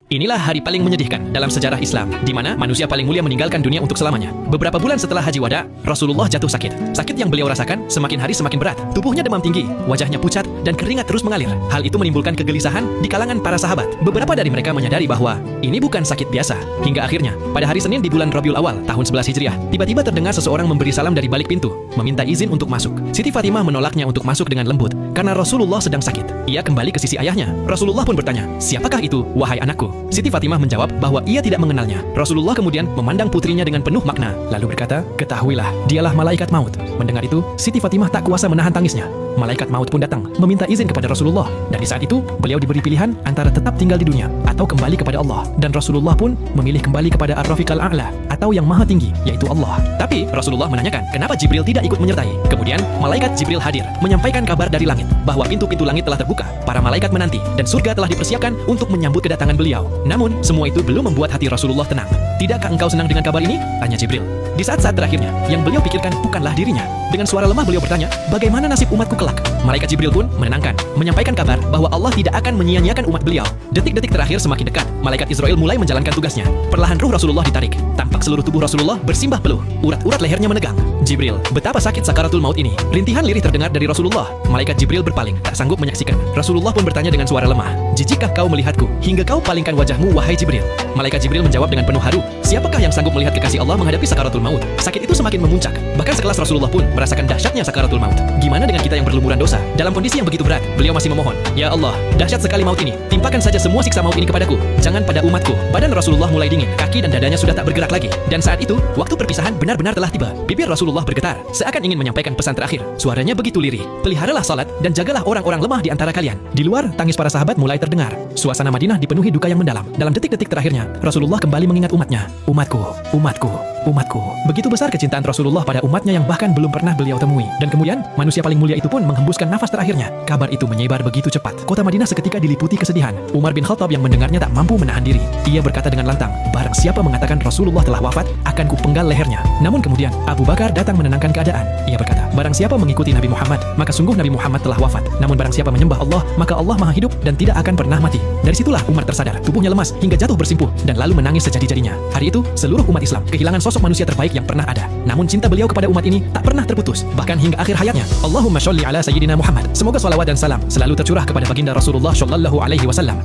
Inilah hari paling menyedihkan dalam sejarah Islam, di mana manusia paling mulia meninggalkan dunia untuk selamanya. Beberapa bulan setelah Haji Wada, Rasulullah jatuh sakit. Sakit yang beliau rasakan semakin hari semakin berat. Tubuhnya demam tinggi, wajahnya pucat, dan keringat terus mengalir. Hal itu menimbulkan kegelisahan di kalangan para sahabat. Beberapa dari mereka menyadari bahwa ini bukan sakit biasa. Hingga akhirnya, pada hari Senin di bulan Rabiul Awal tahun 11 Hijriah, tiba-tiba terdengar seseorang memberi salam dari balik pintu, meminta izin untuk masuk. Siti Fatimah menolaknya untuk masuk dengan lembut, karena Rasulullah sedang sakit. Ia kembali ke sisi ayahnya. Rasulullah pun bertanya, "Siapakah itu, wahai anakku?" Siti Fatimah menjawab bahwa ia tidak mengenalnya. Rasulullah kemudian memandang putrinya dengan penuh makna, lalu berkata, "Ketahuilah, dialah malaikat maut." Mendengar itu, Siti Fatimah tak kuasa menahan tangisnya. Malaikat maut pun datang, meminta izin kepada Rasulullah. Dan di saat itu, beliau diberi pilihan antara tetap tinggal di dunia atau kembali kepada Allah. Dan Rasulullah pun memilih kembali kepada Ar-Rafiqal A'la, atau yang maha tinggi, yaitu Allah. Tapi Rasulullah menanyakan, kenapa Jibril tidak ikut menyertai? Kemudian, malaikat Jibril hadir, menyampaikan kabar dari langit, bahwa pintu-pintu langit telah terbuka, para malaikat menanti, dan surga telah dipersiapkan untuk menyambut kedatangan beliau. Namun, semua itu belum membuat hati Rasulullah tenang. "Tidakkah engkau senang dengan kabar ini?" tanya Jibril. Di saat-saat terakhirnya, yang beliau pikirkan bukanlah dirinya. Dengan suara lemah beliau bertanya, "Bagaimana nasib umatku kelak?" Malaikat Jibril pun menenangkan, menyampaikan kabar bahwa Allah tidak akan menyia-nyiakan umat beliau. Detik-detik terakhir semakin dekat, malaikat Israel mulai menjalankan tugasnya. Perlahan ruh Rasulullah ditarik. Tampak seluruh tubuh Rasulullah bersimbah peluh. Urat-urat lehernya menegang. "Jibril, betapa sakit sakaratul maut ini." Rintihan lirih terdengar dari Rasulullah. Malaikat Jibril berpaling, tak sanggup menyaksikan. Rasulullah pun bertanya dengan suara lemah, "Jijikkah kau melihatku hingga kau palingkan wajahmu, wahai Jibril?" Malaikat Jibril menjawab dengan penuh haru, "Siapakah yang sanggup melihat kekasih Allah menghadapi sakaratul maut?" Sakit itu semakin memuncak. Bahkan sekelas Rasulullah pun merasakan dahsyatnya sakaratul maut. Gimana dengan kita yang berlumuran dosa? Dalam kondisi yang begitu berat, beliau masih memohon, "Ya Allah, dahsyat sekali maut ini. Timpakan saja semua siksa maut ini kepadaku. Jangan pada umatku." Badan Rasulullah mulai dingin, kaki dan dadanya sudah tak bergerak lagi. Dan saat itu, waktu perpisahan benar-benar telah tiba. Bibir Rasulullah bergetar, seakan ingin menyampaikan pesan terakhir. Suaranya begitu lirih, "Peliharalah salat dan jagalah orang-orang lemah di antara kalian." Di luar, tangis para sahabat mulai terdengar. Suasana Madinah dipenuhi duka yang mendalam. Dalam detik-detik terakhirnya, Rasulullah kembali mengingat umatnya. "Umatku, umatku, umatku." Begitu besar kecintaan Rasulullah pada umatnya yang bahkan belum pernah beliau temui. Dan kemudian, manusia paling mulia itu pun menghembuskan nafas terakhirnya. Kabar itu menyebar begitu cepat. Kota Madinah seketika diliputi kesedihan. Umar bin Khattab yang mendengarnya tak mampu menahan diri. Ia berkata dengan lantang, "Barang siapa mengatakan Rasulullah telah wafat, akan kupenggal lehernya." Namun kemudian, Abu Bakar datang menenangkan keadaan. Ia berkata, "Barang siapa mengikuti Nabi Muhammad, maka sungguh Nabi Muhammad telah wafat. Namun barang siapa menyembah Allah, maka Allah maha hidup dan tidak akan pernah mati." Dari situlah Umar tersadar, tubuhnya lemas hingga jatuh bersimpuh dan lalu menangis sejadi-jadinya. Hari itu, seluruh umat Islam kehilangan sosok manusia terbaik yang pernah ada. Namun cinta beliau kepada umat ini tak pernah terputus, bahkan hingga akhir hayatnya. Allahumma sholli ala sayyidina Muhammad. Semoga salawat dan salam selalu tercurah kepada baginda Rasulullah sallallahu alaihi wasallam.